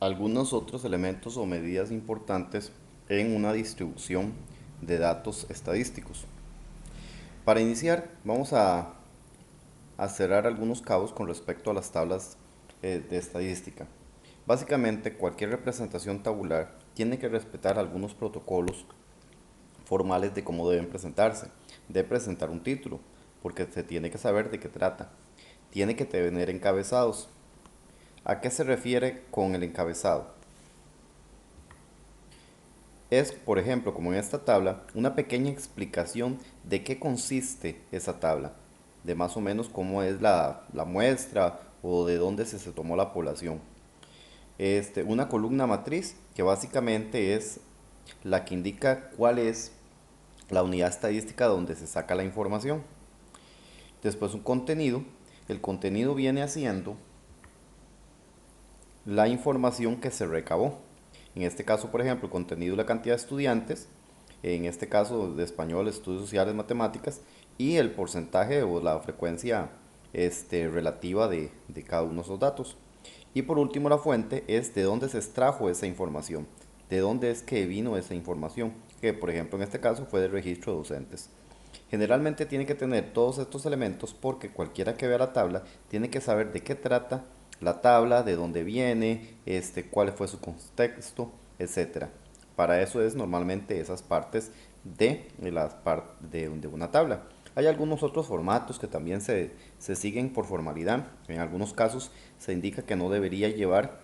algunos otros elementos o medidas importantes en una distribución de datos estadísticos. Para iniciar, vamos a cerrar algunos cabos con respecto a las tablas de estadística. Básicamente, cualquier representación tabular tiene que respetar algunos protocolos formales de cómo deben presentarse. Debe presentar un título, porque se tiene que saber de qué trata. Tiene que tener encabezados. ¿A qué se refiere con el encabezado? Es, por ejemplo, como en esta tabla, una pequeña explicación de qué consiste esa tabla, de más o menos cómo es la muestra o de dónde se tomó la población. Una columna matriz que básicamente es la que indica cuál es la unidad estadística donde se saca la información. Después un contenido. El contenido viene haciendo la información que se recabó. En este caso, por ejemplo, el contenido, la cantidad de estudiantes, en este caso de español, estudios sociales, matemáticas, y el porcentaje o la frecuencia relativa de cada uno de esos datos. Y por último, la fuente es de dónde se extrajo esa información, de dónde es que vino esa información, que por ejemplo en este caso fue del registro de docentes. Generalmente tiene que tener todos estos elementos porque cualquiera que vea la tabla tiene que saber de qué trata la tabla, de dónde viene, cuál fue su contexto, etcétera. Para eso es normalmente esas partes de una tabla. Hay algunos otros formatos que también se siguen por formalidad. En algunos casos se indica que no debería llevar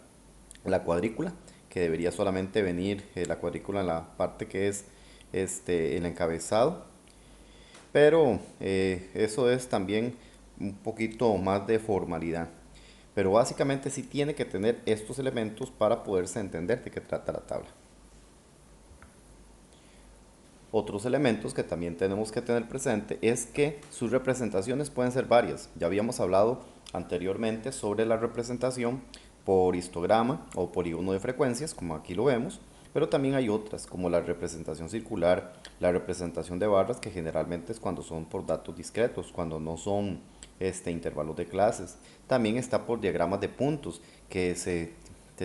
la cuadrícula, que debería solamente venir la cuadrícula en la parte que es el encabezado, pero eso es también un poquito más de formalidad. Pero básicamente sí tiene que tener estos elementos para poderse entender de qué trata la tabla. Otros elementos que también tenemos que tener presente es que sus representaciones pueden ser varias. Ya habíamos hablado anteriormente sobre la representación por histograma o polígono de frecuencias, como aquí lo vemos, pero también hay otras, como la representación circular, la representación de barras, que generalmente es cuando son por datos discretos, cuando no son intervalos de clases. También está por diagramas de puntos, que se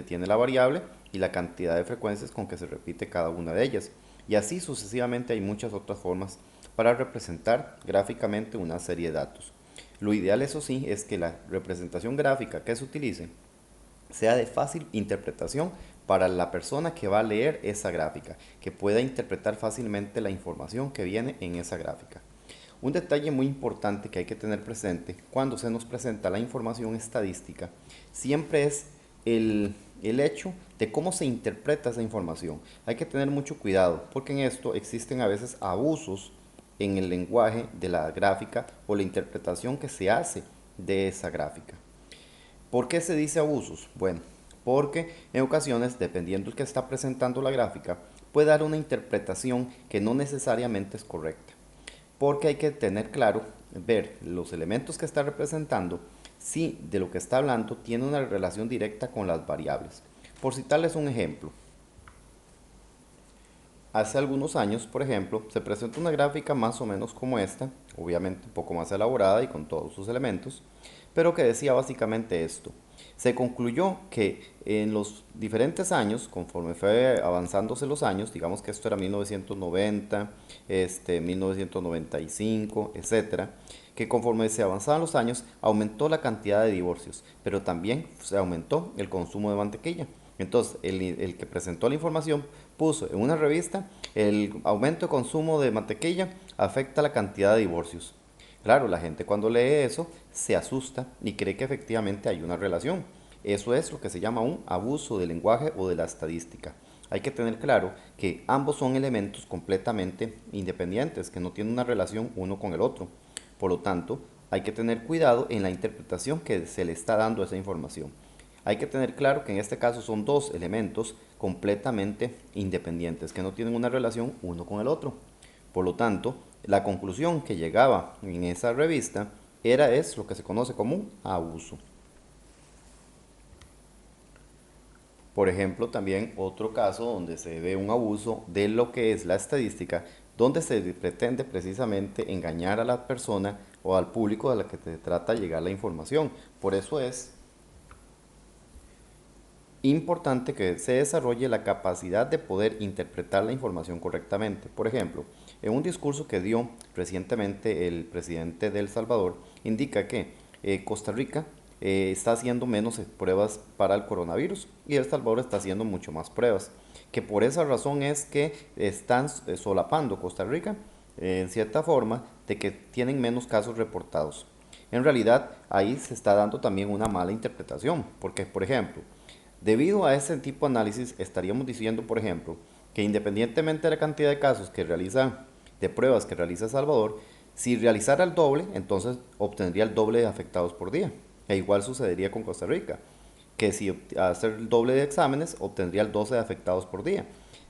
tiene la variable y la cantidad de frecuencias con que se repite cada una de ellas. Y así sucesivamente hay muchas otras formas para representar gráficamente una serie de datos. Lo ideal, eso sí, es que la representación gráfica que se utilice sea de fácil interpretación para la persona que va a leer esa gráfica, que pueda interpretar fácilmente la información que viene en esa gráfica. Un detalle muy importante que hay que tener presente cuando se nos presenta la información estadística siempre es el hecho de cómo se interpreta esa información. Hay que tener mucho cuidado porque en esto existen a veces abusos en el lenguaje de la gráfica o la interpretación que se hace de esa gráfica. ¿Por qué se dice abusos? Bueno, porque en ocasiones, dependiendo del que está presentando la gráfica, puede dar una interpretación que no necesariamente es correcta. Porque hay que tener claro, ver los elementos que está representando, si de lo que está hablando tiene una relación directa con las variables. Por citarles un ejemplo, hace algunos años, por ejemplo, se presentó una gráfica más o menos como esta, obviamente un poco más elaborada y con todos sus elementos, pero que decía básicamente esto. Se concluyó que en los diferentes años, conforme fue avanzándose los años, digamos que esto era 1990, 1995, etcétera, que conforme se avanzaban los años aumentó la cantidad de divorcios, pero también se aumentó el consumo de mantequilla. Entonces, el que presentó la información puso en una revista el aumento de consumo de mantequilla afecta la cantidad de divorcios. Claro, la gente cuando lee eso se asusta y cree que efectivamente hay una relación. Eso es lo que se llama un abuso del lenguaje o de la estadística. Hay que tener claro que ambos son elementos completamente independientes, que no tienen una relación uno con el otro. Por lo tanto, hay que tener cuidado en la interpretación que se le está dando a esa información. Hay que tener claro que en este caso son dos elementos completamente independientes, que no tienen una relación uno con el otro. Por lo tanto, la conclusión que llegaba en esa revista es lo que se conoce como un abuso. Por ejemplo, también otro caso donde se ve un abuso de lo que es la estadística, donde se pretende precisamente engañar a la persona o al público a la que se trata de llegar la información. Por eso es importante que se desarrolle la capacidad de poder interpretar la información correctamente. Por ejemplo, en un discurso que dio recientemente el presidente de El Salvador, indica que Costa Rica está haciendo menos pruebas para el coronavirus y El Salvador está haciendo mucho más pruebas. Que por esa razón es que están solapando Costa Rica en cierta forma de que tienen menos casos reportados. En realidad ahí se está dando también una mala interpretación, porque por ejemplo, debido a ese tipo de análisis, estaríamos diciendo, por ejemplo, que independientemente de la cantidad de casos que realiza, de pruebas que realiza El Salvador, si realizara el doble, entonces obtendría el doble de afectados por día. E igual sucedería con Costa Rica, que si hacer el doble de exámenes, obtendría el 12 de afectados por día.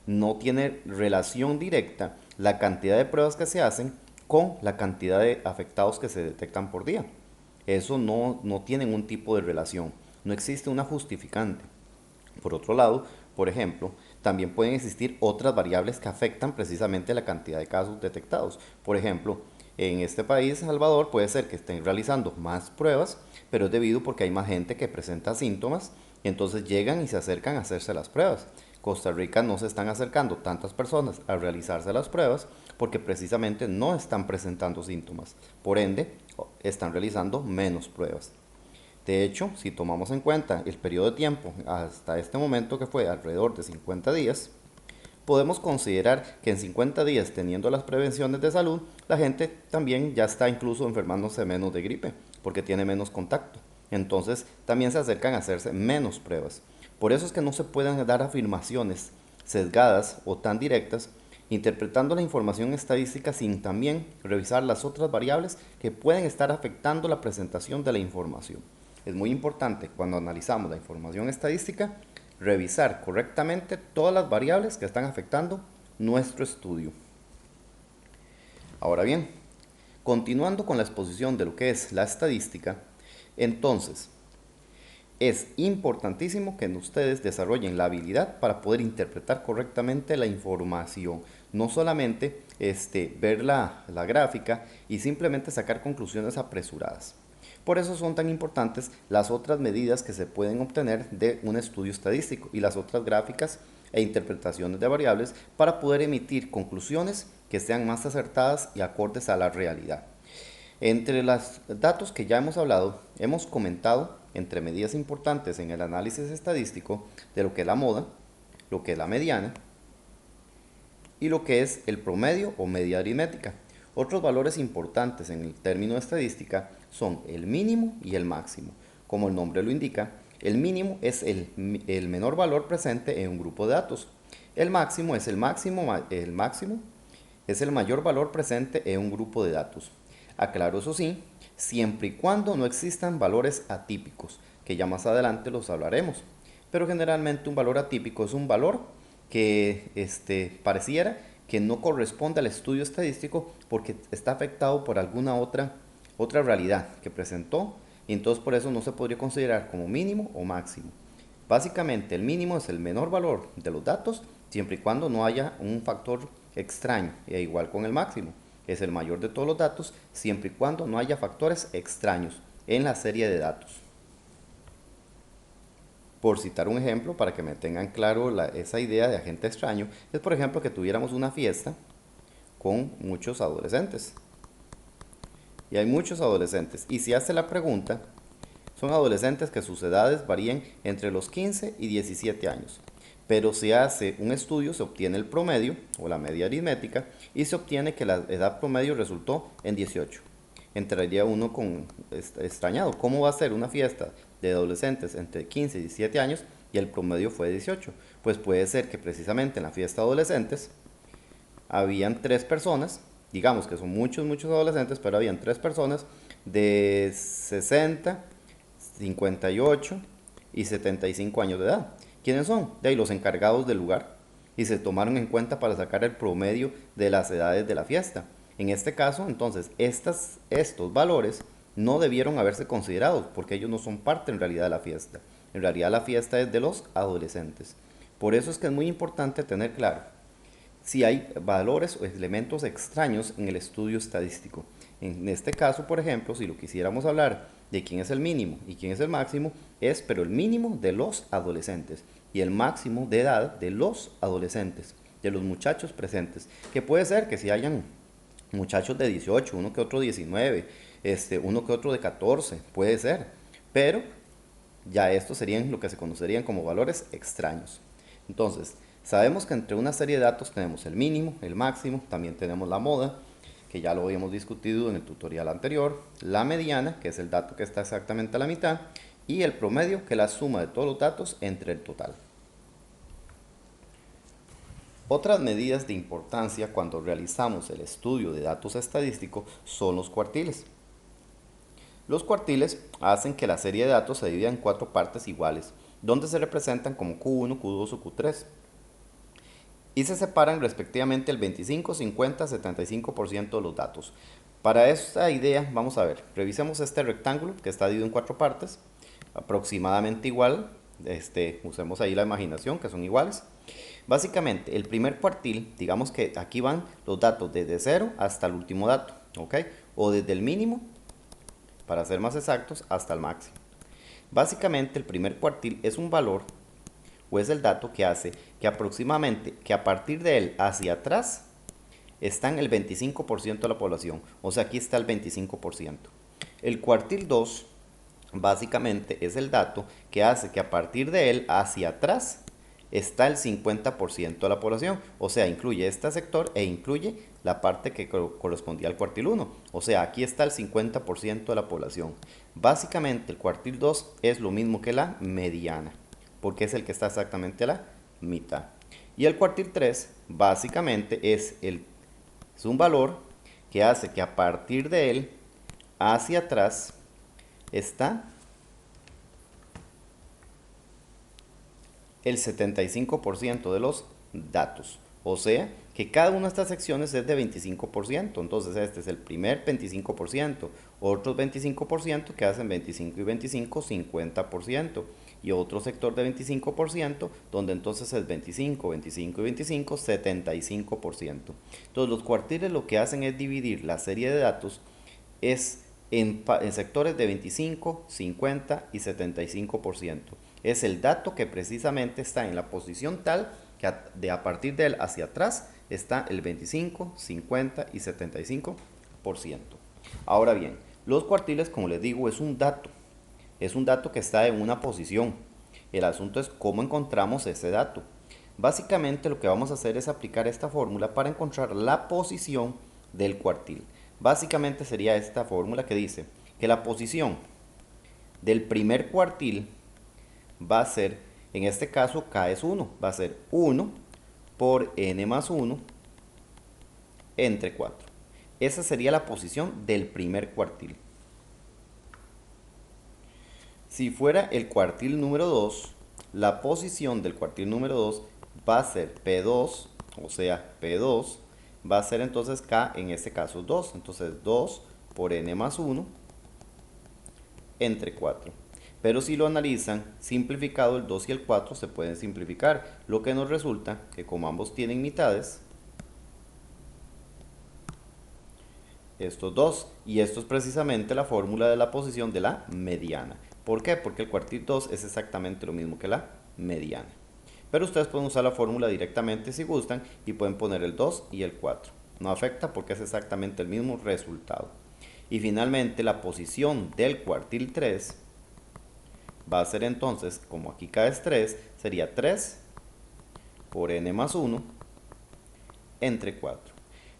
No tiene relación directa la cantidad de pruebas que se hacen con la cantidad de afectados que se detectan por día. Eso no tiene un tipo de relación. No existe una justificante. Por otro lado, por ejemplo, también pueden existir otras variables que afectan precisamente la cantidad de casos detectados. Por ejemplo, en este país, Salvador, puede ser que estén realizando más pruebas, pero es debido porque hay más gente que presenta síntomas y entonces llegan y se acercan a hacerse las pruebas. Costa Rica no se están acercando tantas personas a realizarse las pruebas porque precisamente no están presentando síntomas. Por ende, están realizando menos pruebas. De hecho, si tomamos en cuenta el periodo de tiempo hasta este momento, que fue alrededor de 50 días, podemos considerar que en 50 días, teniendo las prevenciones de salud, la gente también ya está incluso enfermándose menos de gripe, porque tiene menos contacto. Entonces, también se acercan a hacerse menos pruebas. Por eso es que no se pueden dar afirmaciones sesgadas o tan directas, interpretando la información estadística sin también revisar las otras variables que pueden estar afectando la presentación de la información. Es muy importante cuando analizamos la información estadística revisar correctamente todas las variables que están afectando nuestro estudio. Ahora bien, continuando con la exposición de lo que es la estadística, entonces es importantísimo que ustedes desarrollen la habilidad para poder interpretar correctamente la información, no solamente ver la gráfica y simplemente sacar conclusiones apresuradas. Por eso son tan importantes las otras medidas que se pueden obtener de un estudio estadístico y las otras gráficas e interpretaciones de variables para poder emitir conclusiones que sean más acertadas y acordes a la realidad. Entre los datos que ya hemos hablado, hemos comentado entre medidas importantes en el análisis estadístico de lo que es la moda, lo que es la mediana y lo que es el promedio o media aritmética. Otros valores importantes en el término de estadística son el mínimo y el máximo. Como el nombre lo indica, el mínimo es el menor valor presente en un grupo de datos. El máximo es el máximo es el mayor valor presente en un grupo de datos. Aclaro eso sí, siempre y cuando no existan valores atípicos, que ya más adelante los hablaremos. Pero generalmente un valor atípico es un valor que pareciera que no corresponde al estudio estadístico porque está afectado por alguna otra realidad que presentó y entonces por eso no se podría considerar como mínimo o máximo. Básicamente el mínimo es el menor valor de los datos siempre y cuando no haya un factor extraño, e igual con el máximo, es el mayor de todos los datos siempre y cuando no haya factores extraños en la serie de datos. Por citar un ejemplo, para que me tengan claro esa idea de agente extraño, es por ejemplo que tuviéramos una fiesta con muchos adolescentes. Y hay muchos adolescentes. Y si hace la pregunta, son adolescentes que sus edades varían entre los 15 y 17 años. Pero si hace un estudio, se obtiene el promedio o la media aritmética y se obtiene que la edad promedio resultó en 18. Entraría uno con extrañado, ¿cómo va a ser una fiesta de adolescentes entre 15 y 17 años y el promedio fue 18? Pues puede ser que precisamente en la fiesta de adolescentes habían 3 personas, digamos que son muchos adolescentes, pero habían 3 personas de 60, 58 y 75 años de edad. ¿Quiénes son? De ahí los encargados del lugar y se tomaron en cuenta para sacar el promedio de las edades de la fiesta. En este caso, entonces, estos valores no debieron haberse considerados porque ellos no son parte en realidad de la fiesta. En realidad la fiesta es de los adolescentes. Por eso es que es muy importante tener claro si hay valores o elementos extraños en el estudio estadístico. En este caso, por ejemplo, si lo quisiéramos hablar de quién es el mínimo y quién es el máximo es, pero el mínimo de los adolescentes y el máximo de edad de los adolescentes, de los muchachos presentes, que puede ser que si hayan muchachos de 18, uno que otro 19, uno que otro de 14, puede ser, pero ya estos serían lo que se conocerían como valores extraños. Entonces, sabemos que entre una serie de datos tenemos el mínimo, el máximo, también tenemos la moda, que ya lo habíamos discutido en el tutorial anterior, la mediana, que es el dato que está exactamente a la mitad, y el promedio, que es la suma de todos los datos entre el total. Otras medidas de importancia cuando realizamos el estudio de datos estadísticos son los cuartiles. Los cuartiles hacen que la serie de datos se divida en 4 partes iguales, donde se representan como Q1, Q2 o Q3, y se separan respectivamente el 25, 50, 75% de los datos. Para esta idea, vamos a ver, revisemos este rectángulo que está dividido en 4 partes, aproximadamente igual, usemos ahí la imaginación, que son iguales. Básicamente, el primer cuartil, digamos que aquí van los datos desde 0 hasta el último dato, ¿ok? O desde el mínimo, para ser más exactos, hasta el máximo. Básicamente, el primer cuartil es un valor o es el dato que hace que aproximadamente, que a partir de él hacia atrás, están el 25% de la población. O sea, aquí está el 25%. El cuartil 2, básicamente, es el dato que hace que a partir de él hacia atrás está el 50% de la población, o sea, incluye este sector e incluye la parte que correspondía al cuartil 1, o sea, aquí está el 50% de la población. Básicamente el cuartil 2 es lo mismo que la mediana, porque es el que está exactamente a la mitad. Y el cuartil 3 básicamente es un valor que hace que a partir de él hacia atrás está el 75% de los datos. O sea, que cada una de estas secciones es de 25%. Entonces este es el primer 25%, otros 25% que hacen 25 y 25, 50%. Y otro sector de 25%, donde entonces es 25, 25 y 25, 75%. Entonces los cuartiles lo que hacen es dividir la serie de datos en sectores de 25, 50 y 75%. Es el dato que precisamente está en la posición tal que a partir de él hacia atrás está el 25, 50 y 75%. Ahora bien, los cuartiles, como les digo, es un dato. Es un dato que está en una posición. El asunto es cómo encontramos ese dato. Básicamente lo que vamos a hacer es aplicar esta fórmula para encontrar la posición del cuartil. Básicamente sería esta fórmula que dice que la posición del primer cuartil va a ser, en este caso K es 1, va a ser 1 por n más 1 entre 4. Esa sería la posición del primer cuartil. Si fuera el cuartil número 2, la posición del cuartil número 2 va a ser P2, o sea, P2 va a ser entonces K, en este caso 2. Entonces 2 por n más 1 entre 4. Pero si lo analizan, simplificado el 2 y el 4 se pueden simplificar, lo que nos resulta que como ambos tienen mitades, estos dos, y esto es precisamente la fórmula de la posición de la mediana. ¿Por qué? Porque el cuartil 2 es exactamente lo mismo que la mediana. Pero ustedes pueden usar la fórmula directamente si gustan y pueden poner el 2 y el 4. No afecta porque es exactamente el mismo resultado. Y finalmente la posición del cuartil 3 va a ser entonces, como aquí K es 3, sería 3 por n más 1 entre 4.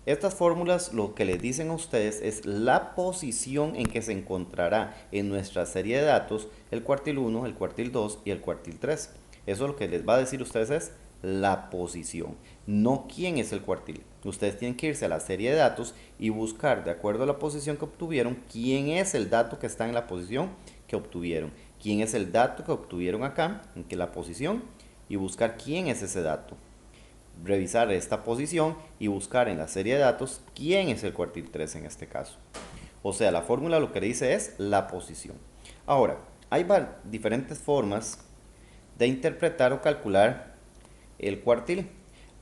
Estas fórmulas lo que les dicen a ustedes es la posición en que se encontrará en nuestra serie de datos el cuartil 1, el cuartil 2 y el cuartil 3. Eso lo que les va a decir a ustedes es la posición, no quién es el cuartil. Ustedes tienen que irse a la serie de datos y buscar, de acuerdo a la posición que obtuvieron, quién es el dato que está en la posición que obtuvieron, quién es el dato que obtuvieron acá, en que la posición, y buscar quién es ese dato. Revisar esta posición y buscar en la serie de datos quién es el cuartil 3 en este caso. O sea, la fórmula lo que dice es la posición. Ahora, hay diferentes formas de interpretar o calcular el cuartil.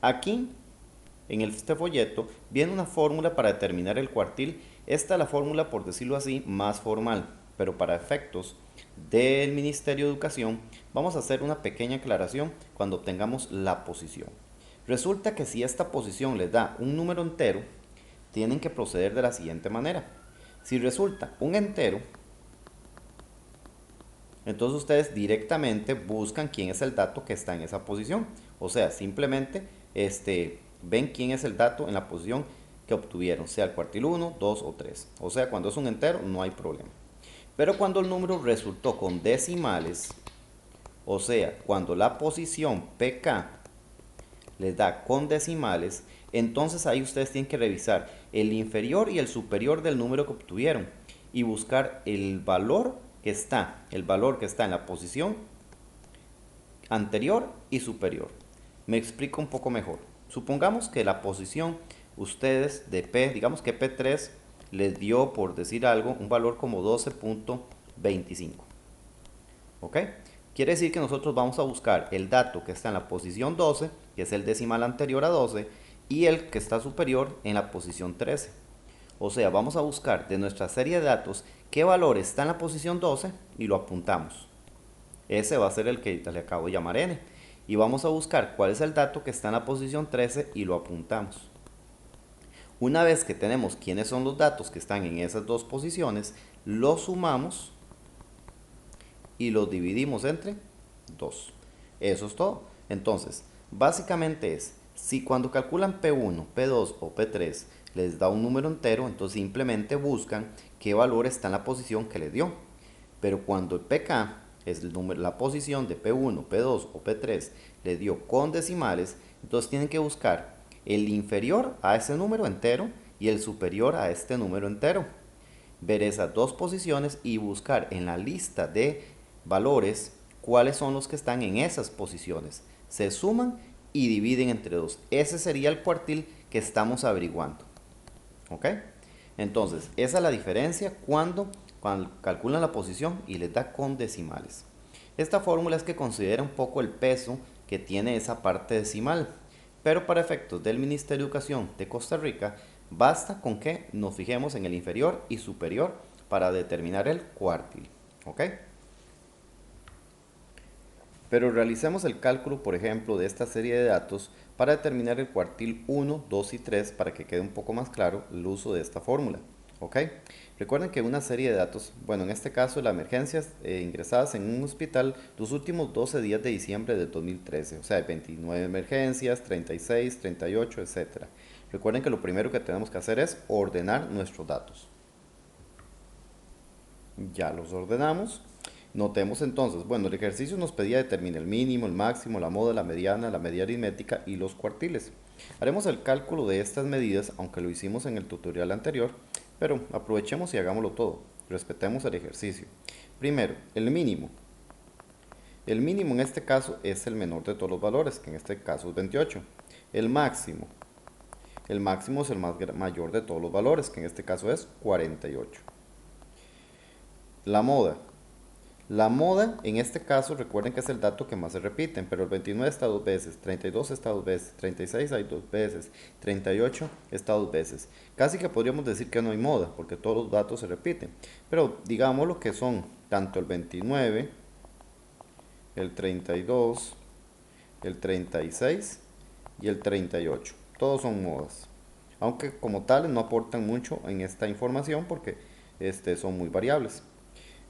Aquí, en este folleto, viene una fórmula para determinar el cuartil. Esta es la fórmula, por decirlo así, más formal. pero para efectos del Ministerio de Educación vamos a hacer una pequeña aclaración cuando obtengamos la posición. Resulta que si esta posición les da un número entero, tienen que proceder de la siguiente manera. Si resulta un entero, entonces ustedes directamente buscan quién es el dato que está en esa posición. O sea, simplemente ven quién es el dato en la posición que obtuvieron, sea el cuartil 1, 2 o 3. O sea, cuando es un entero no hay problema. Pero cuando el número resultó con decimales, o sea, cuando la posición PK les da con decimales, entonces ahí ustedes tienen que revisar el inferior y el superior del número que obtuvieron y buscar el valor que está en la posición anterior y superior. Me explico un poco mejor. Supongamos que la posición ustedes de P, digamos que P3 les dio, por decir algo, un valor como 12.25. ¿Ok? Quiere decir que nosotros vamos a buscar el dato que está en la posición 12, que es el decimal anterior a 12, y el que está superior en la posición 13. O sea, vamos a buscar de nuestra serie de datos qué valor está en la posición 12 y lo apuntamos. Ese va a ser el que le acabo de llamar n. Y vamos a buscar cuál es el dato que está en la posición 13 y lo apuntamos. Una vez que tenemos quiénes son los datos que están en esas dos posiciones, los sumamos y los dividimos entre 2. Eso es todo. Entonces, básicamente es, si cuando calculan P1, P2 o P3 les da un número entero, entonces simplemente buscan qué valor está en la posición que les dio. Pero cuando el PK es la posición de P1, P2 o P3 les dio con decimales, entonces tienen que buscar el inferior a ese número entero y el superior a este número entero. Ver esas dos posiciones y buscar en la lista de valores cuáles son los que están en esas posiciones. Se suman y dividen entre 2. Ese sería el cuartil que estamos averiguando. ¿Ok? Entonces, esa es la diferencia cuando calculan la posición y les da con decimales. Esta fórmula es que considera un poco el peso que tiene esa parte decimal, pero para efectos del Ministerio de Educación de Costa Rica, basta con que nos fijemos en el inferior y superior para determinar el cuartil. ¿Ok? Pero realicemos el cálculo, por ejemplo, de esta serie de datos para determinar el cuartil 1, 2 y 3 para que quede un poco más claro el uso de esta fórmula. ¿Ok? Recuerden que una serie de datos, bueno, en este caso las emergencias ingresadas en un hospital los últimos 12 días de diciembre del 2013, o sea, 29 emergencias, 36, 38, etc. Recuerden que lo primero que tenemos que hacer es ordenar nuestros datos. Ya los ordenamos. Notemos entonces, bueno, el ejercicio nos pedía determinar el mínimo, el máximo, la moda, la media aritmética y los cuartiles. Haremos el cálculo de estas medidas, aunque lo hicimos en el tutorial anterior, pero aprovechemos y hagámoslo todo. Respetemos el ejercicio. Primero, el mínimo. El mínimo en este caso es el menor de todos los valores, que en este caso es 28. El máximo. El máximo es el mayor de todos los valores, que en este caso es 48. La moda. La moda, en este caso, recuerden que es el dato que más se repiten, pero el 29 está dos veces, 32 está dos veces, 36 hay dos veces, 38 está dos veces. Casi que podríamos decir que no hay moda, porque todos los datos se repiten. Pero digamos lo que son tanto el 29, el 32, el 36 y el 38. Todos son modas. Aunque como tales no aportan mucho en esta información porque son muy variables.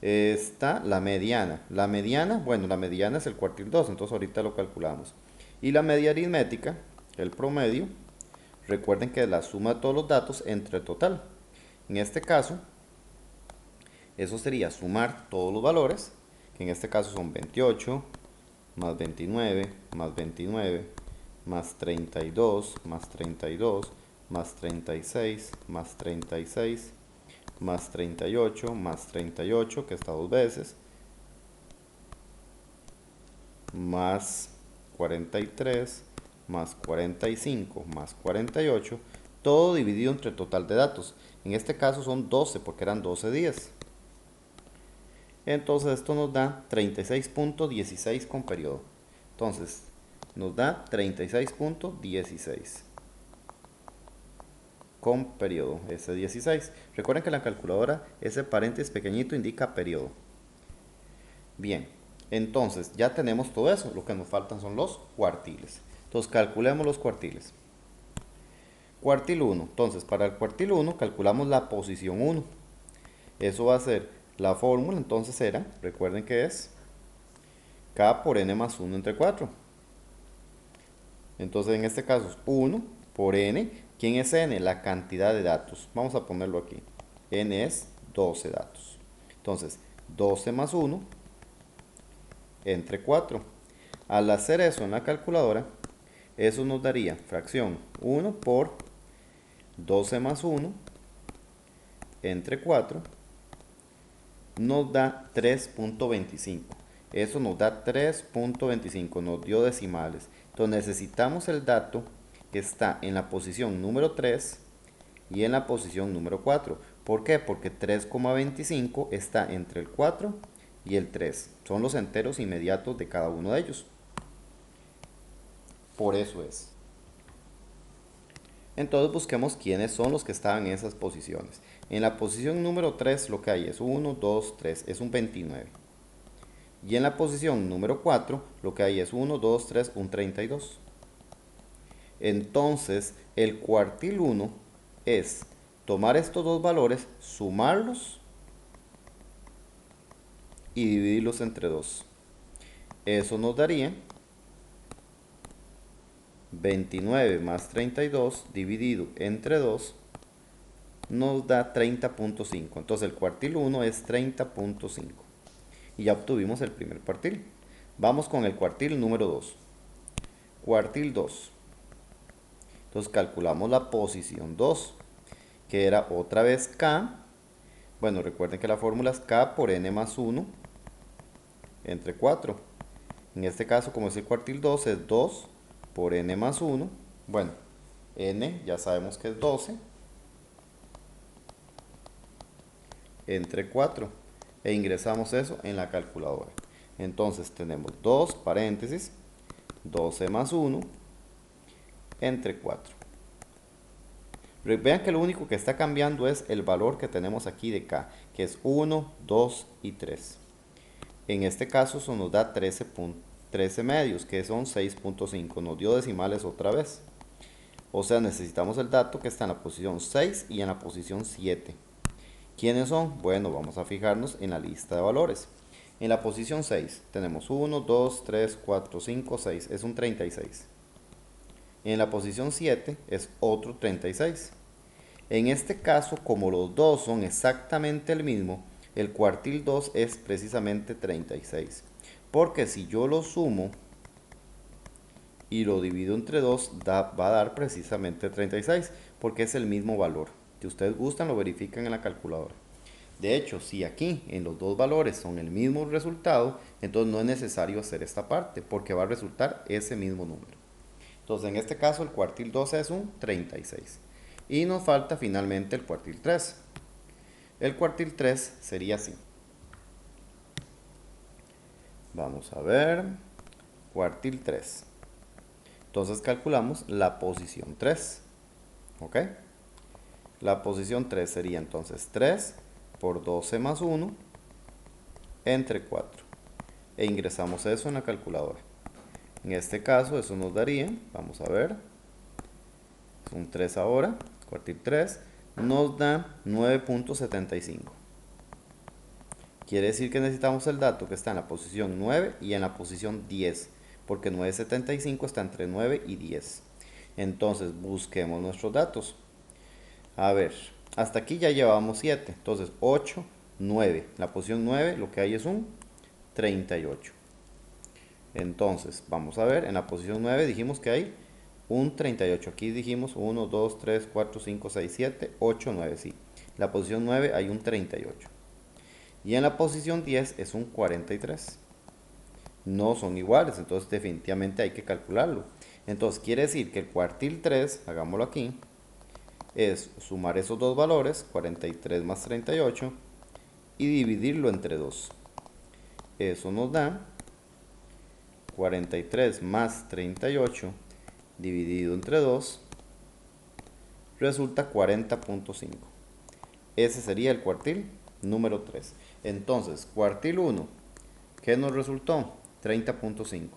Está la mediana. La mediana, bueno, la mediana es el cuartil 2, entonces ahorita lo calculamos. Y la media aritmética, el promedio, recuerden que es la suma de todos los datos entre el total. En este caso, eso sería sumar todos los valores, que en este caso son 28, más 29, más 29, más 32, más 32, más 36, más 36, más 38, más 38, que está dos veces, más 43, más 45, más 48, todo dividido entre el total de datos. En este caso son 12 porque eran 12 días. Entonces esto nos da 36.16 con periodo. Entonces nos da 36.16 con periodo S16. Recuerden que en la calculadora ese paréntesis pequeñito indica periodo. Bien, entonces ya tenemos todo eso. Lo que nos faltan son los cuartiles. Entonces calculemos los cuartiles. Cuartil 1. Entonces para el cuartil 1 calculamos la posición 1. Eso va a ser la fórmula, entonces era, recuerden que es K por N más 1 entre 4. Entonces en este caso es 1 por N. ¿Quién es N? La cantidad de datos. Vamos a ponerlo aquí. N es 12 datos. Entonces 12 más 1 entre 4. Al hacer eso en la calculadora, eso nos daría fracción 1 por 12 más 1 entre 4. Nos da 3.25. Eso nos da 3.25, nos dio decimales. Entonces necesitamos el dato que está en la posición número 3 y en la posición número 4. ¿Por qué? Porque 3,25 está entre el 4 y el 3. Son los enteros inmediatos de cada uno de ellos. Por eso es. Entonces busquemos quiénes son los que estaban en esas posiciones. En la posición número 3 lo que hay es 1, 2, 3, es un 29. Y en la posición número 4 lo que hay es 1, 2, 3, un 32. Entonces el cuartil 1 es tomar estos dos valores, sumarlos y dividirlos entre 2. Eso nos daría 29 más 32 dividido entre 2 nos da 30.5. Entonces el cuartil 1 es 30.5. Y ya obtuvimos el primer cuartil. Vamos con el cuartil número 2. Cuartil 2. Entonces calculamos la posición 2, que era otra vez K. Bueno, recuerden que la fórmula es K por N más 1 entre 4. En este caso, como es el cuartil 2, es 2 por N más 1. Bueno, N ya sabemos que es 12 entre 4. E ingresamos eso en la calculadora. Entonces tenemos 2 paréntesis, 12 más 1 entre 4. Vean que lo único que está cambiando es el valor que tenemos aquí de K, que es 1, 2 y 3. En este caso eso nos da 13 medios, que son 6.5. Nos dio decimales otra vez. O sea, necesitamos el dato que está en la posición 6 y en la posición 7. ¿Quiénes son? Bueno, vamos a fijarnos en la lista de valores. En la posición 6 tenemos 1, 2, 3, 4, 5, 6. Es un 36. En la posición 7 es otro 36. En este caso, como los dos son exactamente el mismo, el cuartil 2 es precisamente 36. Porque si yo lo sumo y lo divido entre 2, va a dar precisamente 36, porque es el mismo valor. Si ustedes gustan, lo verifican en la calculadora. De hecho, si aquí en los dos valores son el mismo resultado, entonces no es necesario hacer esta parte, porque va a resultar ese mismo número. Entonces, en este caso, el cuartil 2 es un 36. Y nos falta finalmente el cuartil 3. El cuartil 3 sería así. Vamos a ver. Cuartil 3. Entonces calculamos la posición 3. ¿Ok? La posición 3 sería entonces 3 por 12 más 1 entre 4. E ingresamos eso en la calculadora. En este caso eso nos daría, vamos a ver, es un 3 ahora, cuartil 3, nos da 9.75. Quiere decir que necesitamos el dato que está en la posición 9 y en la posición 10, porque 9.75 está entre 9 y 10. Entonces busquemos nuestros datos. A ver, hasta aquí ya llevamos 7, entonces 8, 9. La posición 9 lo que hay es un 38. Entonces, vamos a ver, en la posición 9 dijimos que hay un 38. Aquí dijimos 1, 2, 3, 4, 5, 6, 7, 8, 9, sí. En la posición 9 hay un 38. Y en la posición 10 es un 43. No son iguales, entonces definitivamente hay que calcularlo. Entonces quiere decir que el cuartil 3, hagámoslo aquí, es sumar esos dos valores, 43 más 38, y dividirlo entre 2. Eso nos da 43 más 38 dividido entre 2 resulta 40.5. Ese sería el cuartil número 3. Entonces, cuartil 1, ¿qué nos resultó? 30.5.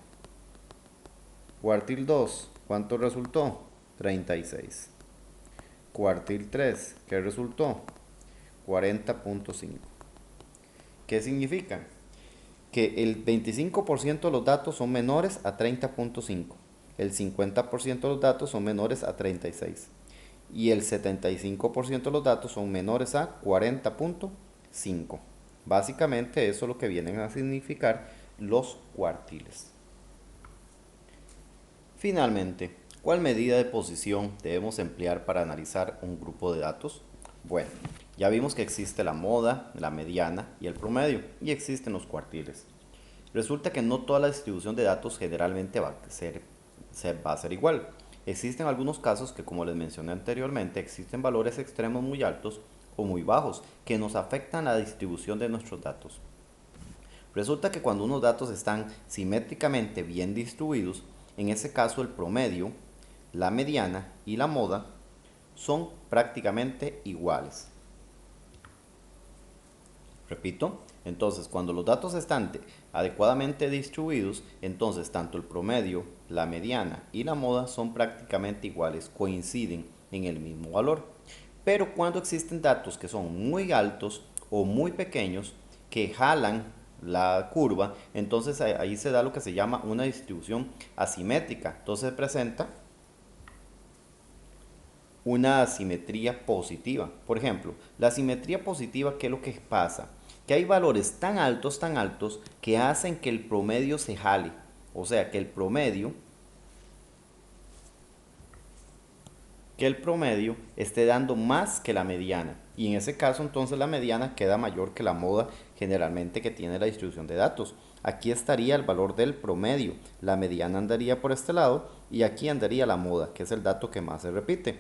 Cuartil 2, ¿cuánto resultó? 36. Cuartil 3, ¿qué resultó? 40.5. ¿Qué significa? Que el 25% de los datos son menores a 30.5, el 50% de los datos son menores a 36 y el 75% de los datos son menores a 40.5. Básicamente eso es lo que vienen a significar los cuartiles. Finalmente, ¿cuál medida de posición debemos emplear para analizar un grupo de datos? Bueno, ya vimos que existe la moda, la mediana y el promedio, y existen los cuartiles. Resulta que no toda la distribución de datos generalmente va a ser igual. Existen algunos casos que, como les mencioné anteriormente, existen valores extremos muy altos o muy bajos que nos afectan la distribución de nuestros datos. Resulta que cuando unos datos están simétricamente bien distribuidos, en ese caso el promedio, la mediana y la moda son prácticamente iguales. Repito, entonces cuando los datos están adecuadamente distribuidos, entonces tanto el promedio, la mediana y la moda son prácticamente iguales, coinciden en el mismo valor. Pero cuando existen datos que son muy altos o muy pequeños, que jalan la curva, entonces ahí se da lo que se llama una distribución asimétrica. Entonces se presenta una asimetría positiva. Por ejemplo, la asimetría positiva, ¿qué es lo que pasa? Que hay valores tan altos, que hacen que el promedio se jale. O sea, que el promedio esté dando más que la mediana. Y en ese caso, entonces, la mediana queda mayor que la moda generalmente que tiene la distribución de datos. Aquí estaría el valor del promedio. La mediana andaría por este lado y aquí andaría la moda, que es el dato que más se repite.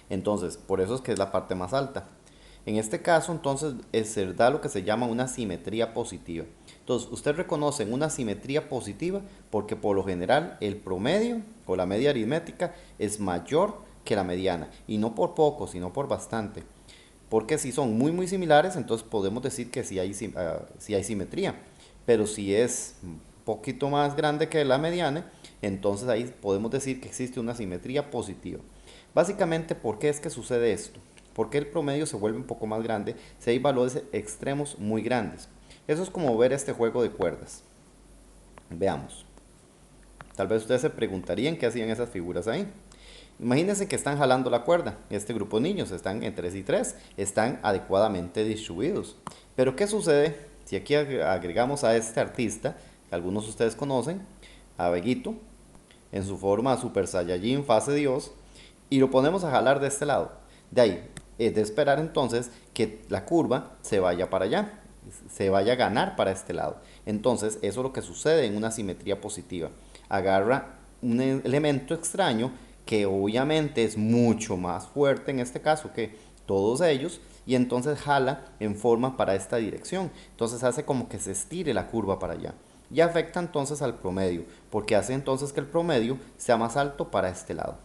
Entonces, por eso es que es la parte más alta. En este caso, entonces, se da lo que se llama una simetría positiva. Entonces, usted reconoce una simetría positiva porque por lo general el promedio o la media aritmética es mayor que la mediana. Y no por poco, sino por bastante. Porque si son muy similares, entonces podemos decir que sí hay simetría. Pero si es un poquito más grande que la mediana, entonces ahí podemos decir que existe una simetría positiva. Básicamente, ¿por qué es que sucede esto? ¿Por qué el promedio se vuelve un poco más grande si hay valores extremos muy grandes? Eso es como ver este juego de cuerdas. Veamos. Tal vez ustedes se preguntarían qué hacían esas figuras ahí. Imagínense que están jalando la cuerda. Este grupo de niños están en 3 y 3, están adecuadamente distribuidos. Pero ¿qué sucede si aquí agregamos a este artista, que algunos de ustedes conocen, a Veguito, en su forma Super Saiyajin fase Dios, y lo ponemos a jalar de este lado? De ahí, es de esperar entonces que la curva se vaya para allá, se vaya a ganar para este lado. Entonces, eso es lo que sucede en una simetría positiva. Agarra un elemento extraño que obviamente es mucho más fuerte en este caso que todos ellos y entonces jala en forma para esta dirección. Entonces hace como que se estire la curva para allá y afecta entonces al promedio porque hace entonces que el promedio sea más alto para este lado.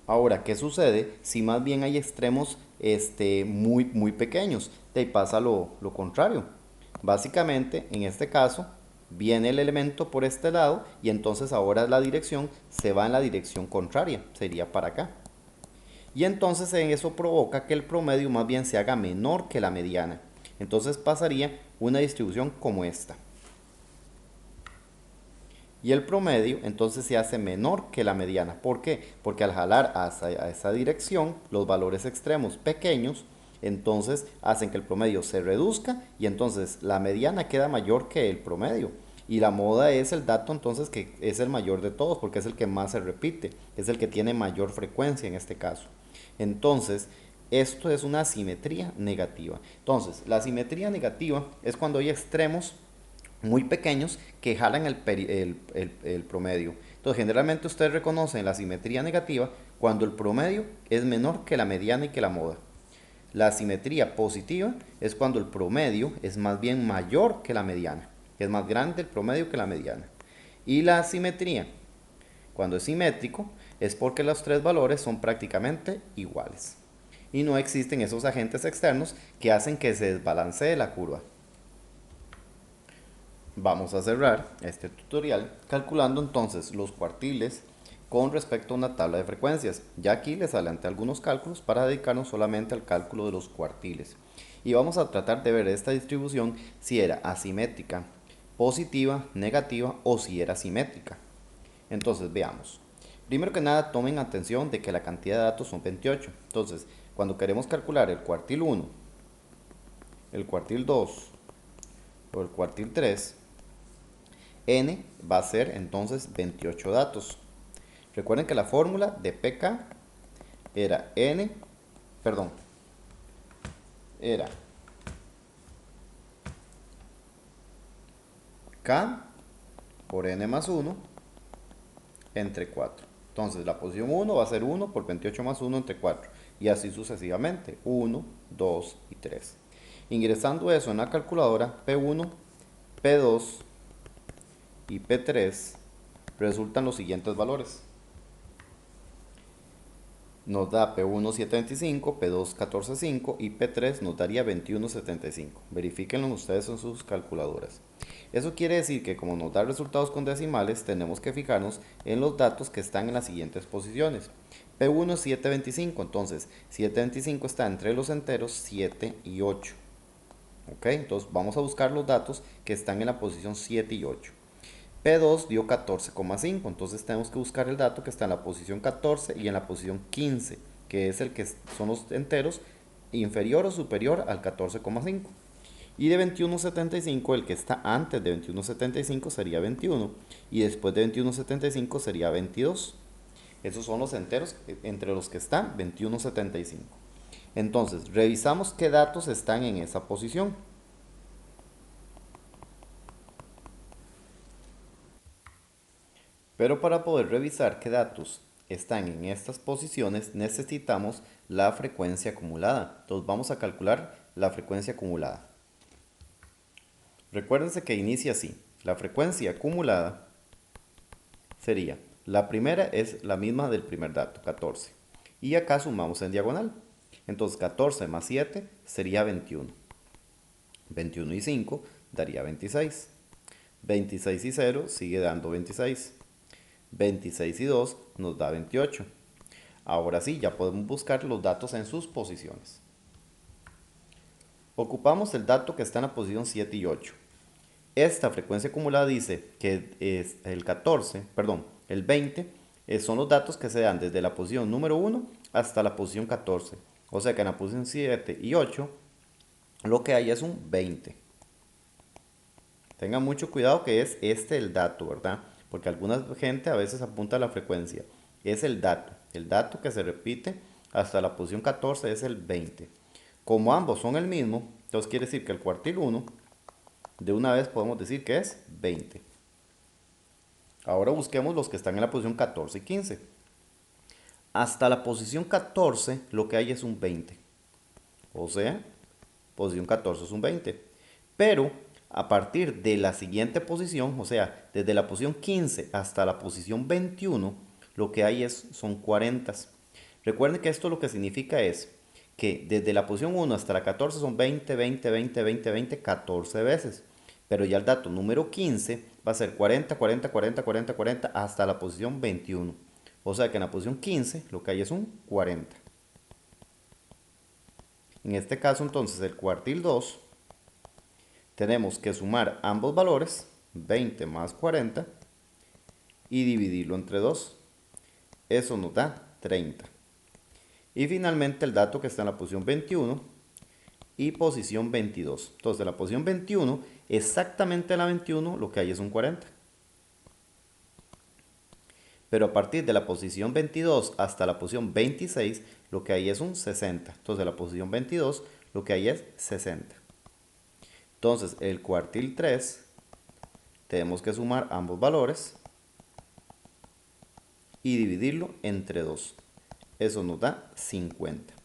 Ahora, ¿qué sucede si más bien hay extremos muy pequeños? Te pasa lo contrario. Básicamente, en este caso, viene el elemento por este lado y entonces ahora la dirección se va en la dirección contraria, sería para acá. Y entonces eso provoca que el promedio más bien se haga menor que la mediana. Entonces pasaría una distribución como esta. Y el promedio entonces se hace menor que la mediana. ¿Por qué? Porque al jalar a esa dirección, los valores extremos pequeños, entonces hacen que el promedio se reduzca y entonces la mediana queda mayor que el promedio. Y la moda es el dato entonces que es el mayor de todos porque es el que más se repite, es el que tiene mayor frecuencia en este caso. Entonces, esto es una simetría negativa. Entonces, la simetría negativa es cuando hay extremos muy pequeños que jalan el promedio. Entonces, generalmente ustedes reconocen la simetría negativa cuando el promedio es menor que la mediana y que la moda. La simetría positiva es cuando el promedio es más bien mayor que la mediana, es más grande el promedio que la mediana. Y la simetría, cuando es simétrico, Es porque los tres valores son prácticamente iguales y no existen esos agentes externos que hacen que se desbalancee la curva. Vamos a cerrar este tutorial calculando entonces los cuartiles con respecto a una tabla de frecuencias. Ya aquí les adelanté algunos cálculos para dedicarnos solamente al cálculo de los cuartiles. Y vamos a tratar de ver esta distribución si era asimétrica, positiva, negativa o si era simétrica. Entonces veamos. Primero que nada tomen atención de que la cantidad de datos son 28. Entonces cuando queremos calcular el cuartil 1, el cuartil 2 o el cuartil 3, n va a ser entonces 28 datos. Recuerden que la fórmula de pk era era k por n más 1 entre 4. Entonces la posición 1 va a ser 1 por 28 más 1 entre 4. Y así sucesivamente, 1, 2 y 3. Ingresando eso en la calculadora, P1, P2 y P3 resultan los siguientes valores. Nos da P1 725, P2 14.5 y P3 nos daría 21.75. Verifíquenlo ustedes en sus calculadoras. Eso quiere decir que como nos da resultados con decimales, tenemos que fijarnos en los datos que están en las siguientes posiciones. P1 es 725, entonces 725 está entre los enteros 7 y 8. ¿Ok? Entonces vamos a buscar los datos que están en la posición 7 y 8. P2 dio 14,5, entonces tenemos que buscar el dato que está en la posición 14 y en la posición 15, que es el que son los enteros inferior o superior al 14,5. Y de 21,75 el que está antes de 21,75 sería 21 y después de 21,75 sería 22. Esos son los enteros entre los que están 21,75. Entonces revisamos qué datos están en esa posición. Pero para poder revisar qué datos están en estas posiciones necesitamos la frecuencia acumulada. Entonces vamos a calcular la frecuencia acumulada. Recuérdense que inicia así. La frecuencia acumulada sería, la primera es la misma del primer dato, 14. Y acá sumamos en diagonal. Entonces 14 más 7 sería 21. 21 y 5 daría 26. 26 y 0 sigue dando 26. 26 y 2 nos da 28. Ahora sí, ya podemos buscar los datos en sus posiciones. Ocupamos el dato que está en la posición 7 y 8. Esta frecuencia acumulada dice que es el 14, perdón, el 20 son los datos que se dan desde la posición número 1 hasta la posición 14. O sea que en la posición 7 y 8 lo que hay es un 20. Tengan mucho cuidado que es este el dato, ¿verdad? Porque alguna gente a veces apunta a la frecuencia. Es el dato que se repite hasta la posición 14 es el 20. Como ambos son el mismo, entonces quiere decir que el cuartil 1, de una vez podemos decir que es 20. Ahora busquemos los que están en la posición 14 y 15. Hasta la posición 14 lo que hay es un 20. O sea, posición 14 es un 20. Pero a partir de la siguiente posición, o sea, desde la posición 15 hasta la posición 21, lo que hay son 40. Recuerden que esto lo que significa es que desde la posición 1 hasta la 14 son 20, 20, 20, 20, 20, 14 veces. Pero ya el dato número 15 va a ser 40, 40, 40, 40, 40 hasta la posición 21. O sea que en la posición 15 lo que hay es un 40. En este caso entonces el cuartil 2 tenemos que sumar ambos valores, 20 más 40, y dividirlo entre 2. Eso nos da 30. Y finalmente el dato que está en la posición 21 y posición 22. Entonces, en la posición 21, exactamente en la 21, lo que hay es un 40. Pero a partir de la posición 22 hasta la posición 26, lo que hay es un 60. Entonces, en la posición 22, lo que hay es 60. Entonces, el cuartil 3, tenemos que sumar ambos valores y dividirlo entre 2. Eso nos da 50.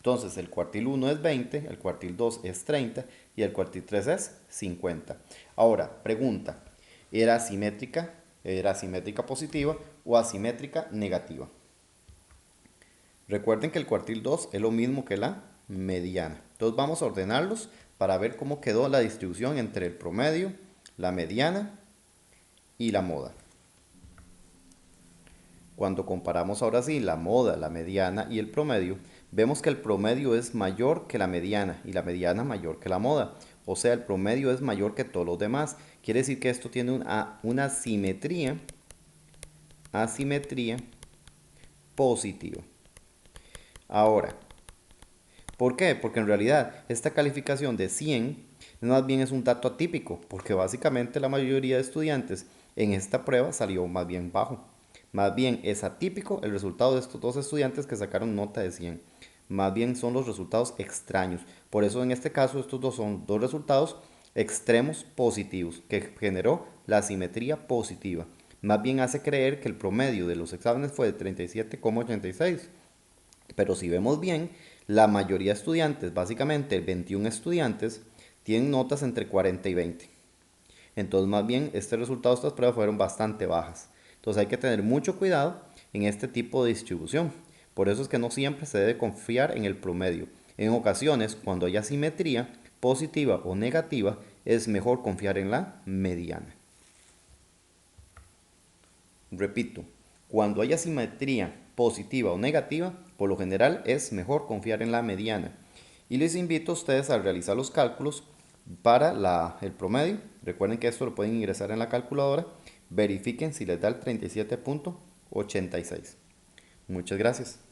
Entonces el cuartil 1 es 20, el cuartil 2 es 30 y el cuartil 3 es 50. Ahora, pregunta, ¿era simétrica? era asimétrica positiva o asimétrica negativa. Recuerden que el cuartil 2 es lo mismo que la mediana. Entonces vamos a ordenarlos para ver cómo quedó la distribución entre el promedio, la mediana y la moda. Cuando comparamos ahora sí la moda, la mediana y el promedio, vemos que el promedio es mayor que la mediana y la mediana mayor que la moda. O sea, el promedio es mayor que todos los demás. Quiere decir que esto tiene una asimetría positiva. Ahora, ¿por qué? Porque en realidad esta calificación de 100 más bien es un dato atípico, porque básicamente la mayoría de estudiantes en esta prueba salió más bien bajo. Más bien es atípico el resultado de estos dos estudiantes que sacaron nota de 100. Más bien son los resultados extraños. Por eso en este caso estos dos son dos resultados extremos positivos que generó la simetría positiva. Más bien hace creer que el promedio de los exámenes fue de 37,86. Pero si vemos bien, la mayoría de estudiantes, básicamente 21 estudiantes, tienen notas entre 40 y 20. Entonces, más bien, este resultado de estas pruebas fueron bastante bajas. Entonces, hay que tener mucho cuidado en este tipo de distribución. Por eso es que no siempre se debe confiar en el promedio. En ocasiones, cuando hay asimetría positiva o negativa, es mejor confiar en la mediana. Repito, cuando hay asimetría positiva o negativa, por lo general es mejor confiar en la mediana. Y les invito a ustedes a realizar los cálculos para el promedio. Recuerden que esto lo pueden ingresar en la calculadora. Verifiquen si les da el 37,86. Muchas gracias.